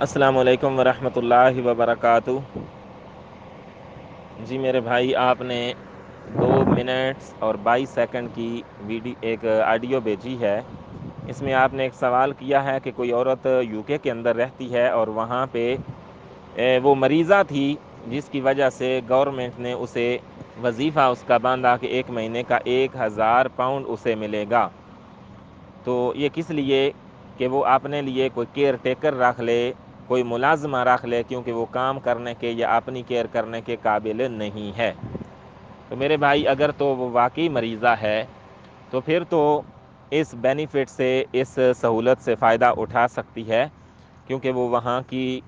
السلام علیکم ورحمۃ اللہ وبرکاتہ۔ جی میرے بھائی، آپ نے 2 منٹس اور 22 سیکنڈ کی ایک آڈیو بھیجی ہے۔ اس میں آپ نے ایک سوال کیا ہے کہ کوئی عورت یو کے اندر رہتی ہے اور وہاں پہ وہ مریضہ تھی، جس کی وجہ سے گورنمنٹ نے اسے وظیفہ اس کا باندھا کہ 1 مہینے کا 1000 پاؤنڈ اسے ملے گا۔ تو یہ کس لیے کہ وہ اپنے لیے کوئی کیئر ٹیکر رکھ لے، کوئی ملازمہ رکھ لے، کیونکہ وہ کام کرنے کے یا اپنی کیئر کرنے کے قابل نہیں ہے۔ تو میرے بھائی، اگر تو وہ واقعی مریضہ ہے تو پھر تو اس بینیفٹ سے، اس سہولت سے فائدہ اٹھا سکتی ہے، کیونکہ وہ وہاں کی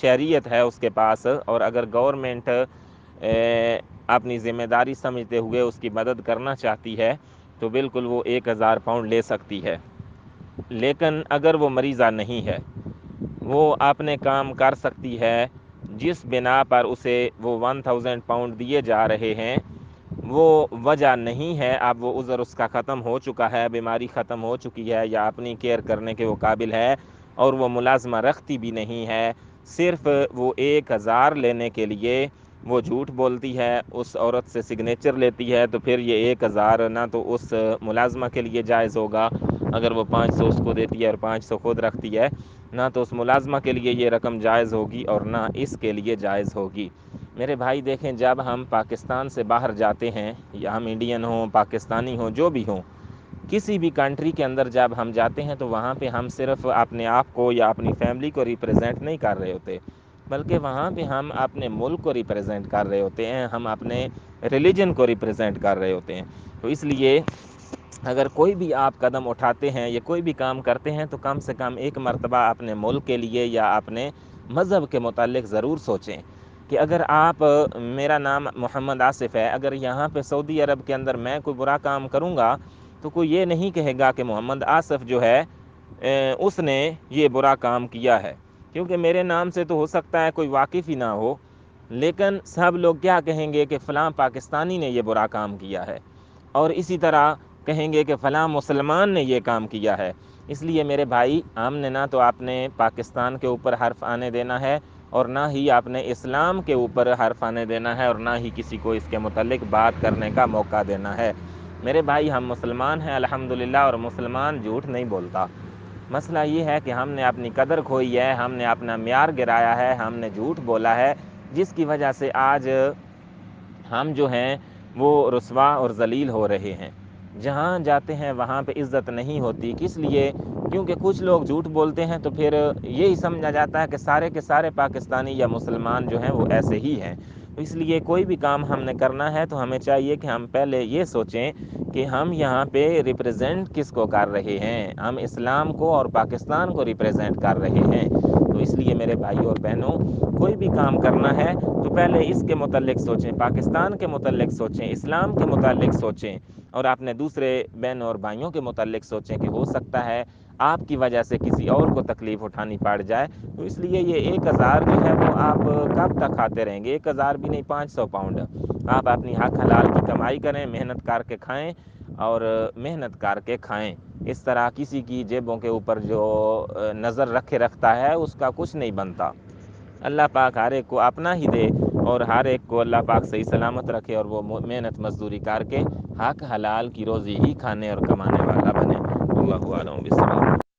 شہریت ہے اس کے پاس، اور اگر گورنمنٹ اپنی ذمہ داری سمجھتے ہوئے اس کی مدد کرنا چاہتی ہے تو بالکل وہ 1000 پاؤنڈ لے سکتی ہے۔ لیکن اگر وہ مریضہ نہیں ہے، وہ اپنے کام کر سکتی ہے، جس بنا پر اسے وہ 1000 پاؤنڈ دیے جا رہے ہیں وہ وجہ نہیں ہے، اب وہ عذر اس کا ختم ہو چکا ہے، بیماری ختم ہو چکی ہے، یا اپنی کیئر کرنے کے وہ قابل ہے اور وہ ملازمہ رکھتی بھی نہیں ہے، صرف وہ 1000 لینے کے لیے وہ جھوٹ بولتی ہے، اس عورت سے سگنیچر لیتی ہے، تو پھر یہ 1000 نہ تو اس ملازمہ کے لیے جائز ہوگا اگر وہ 500 اس کو دیتی ہے اور 500 خود رکھتی ہے، نہ تو اس ملازمہ کے لیے یہ رقم جائز ہوگی اور نہ اس کے لیے جائز ہوگی۔ میرے بھائی دیکھیں، جب ہم پاکستان سے باہر جاتے ہیں، یا ہم انڈین ہوں، پاکستانی ہوں، جو بھی ہوں، کسی بھی کنٹری کے اندر جب ہم جاتے ہیں تو وہاں پہ ہم صرف اپنے آپ کو یا اپنی فیملی کو ریپرزینٹ نہیں کر رہے ہوتے، بلکہ وہاں پہ ہم اپنے ملک کو ریپرزینٹ کر رہے ہوتے ہیں، ہم اپنے ریلیجن کو ریپرزینٹ کر رہے ہوتے ہیں۔ تو اس لیے اگر کوئی بھی آپ قدم اٹھاتے ہیں یا کوئی بھی کام کرتے ہیں تو کم سے کم ایک مرتبہ اپنے ملک کے لیے یا اپنے مذہب کے متعلق ضرور سوچیں کہ اگر آپ، میرا نام محمد آصف ہے، اگر یہاں پہ سعودی عرب کے اندر میں کوئی برا کام کروں گا تو کوئی یہ نہیں کہے گا کہ محمد آصف جو ہے اس نے یہ برا کام کیا ہے، کیونکہ میرے نام سے تو ہو سکتا ہے کوئی واقف ہی نہ ہو، لیکن سب لوگ کیا کہیں گے کہ فلاں پاکستانی نے یہ برا کام کیا ہے، اور اسی طرح کہیں گے کہ فلاں مسلمان نے یہ کام کیا ہے۔ اس لیے میرے بھائی، ہم نے نہ تو آپ نے پاکستان کے اوپر حرف آنے دینا ہے اور نہ ہی آپ نے اسلام کے اوپر حرف آنے دینا ہے، اور نہ ہی کسی کو اس کے متعلق بات کرنے کا موقع دینا ہے۔ میرے بھائی، ہم مسلمان ہیں الحمدللہ، اور مسلمان جھوٹ نہیں بولتا۔ مسئلہ یہ ہے کہ ہم نے اپنی قدر کھوئی ہے، ہم نے اپنا معیار گرایا ہے، ہم نے جھوٹ بولا ہے، جس کی وجہ سے آج ہم جو ہیں وہ رسوا اور ذلیل ہو رہے ہیں۔ جہاں جاتے ہیں وہاں پہ عزت نہیں ہوتی، کس لیے؟ کیونکہ کچھ لوگ جھوٹ بولتے ہیں تو پھر یہی سمجھا جاتا ہے کہ سارے کے سارے پاکستانی یا مسلمان جو ہیں وہ ایسے ہی ہیں۔ اس لیے کوئی بھی کام ہم نے کرنا ہے تو ہمیں چاہیے کہ ہم پہلے یہ سوچیں کہ ہم یہاں پہ ریپرزینٹ کس کو کر رہے ہیں، ہم اسلام کو اور پاکستان کو ریپرزینٹ کر رہے ہیں۔ تو اس لیے میرے بھائیوں اور بہنوں، کوئی بھی کام کرنا ہے تو پہلے اس کے متعلق سوچیں، پاکستان کے متعلق سوچیں، اسلام کے متعلق سوچیں، اور اپنے دوسرے بہن اور بھائیوں کے متعلق سوچیں کہ ہو سکتا ہے آپ کی وجہ سے کسی اور کو تکلیف اٹھانی پڑ جائے۔ تو اس لیے یہ 1000 جو ہے وہ آپ کب تک کھاتے رہیں گے؟ 1000 بھی نہیں، 500 پاؤنڈ آپ اپنی حق حلال کی کمائی کریں، محنت کر کے کھائیں، اور محنت کر کے کھائیں۔ اس طرح کسی کی جیبوں کے اوپر جو نظر رکھے رکھتا ہے اس کا کچھ نہیں بنتا۔ اللہ پاک ہر ایک کو اپنا ہی دے، اور ہر ایک کو اللہ پاک صحیح سلامت رکھے، اور وہ محنت مزدوری کر کے حق حلال کی روزی ہی کھانے اور کمانے والا بنے۔ اللہ عالم بالصواب۔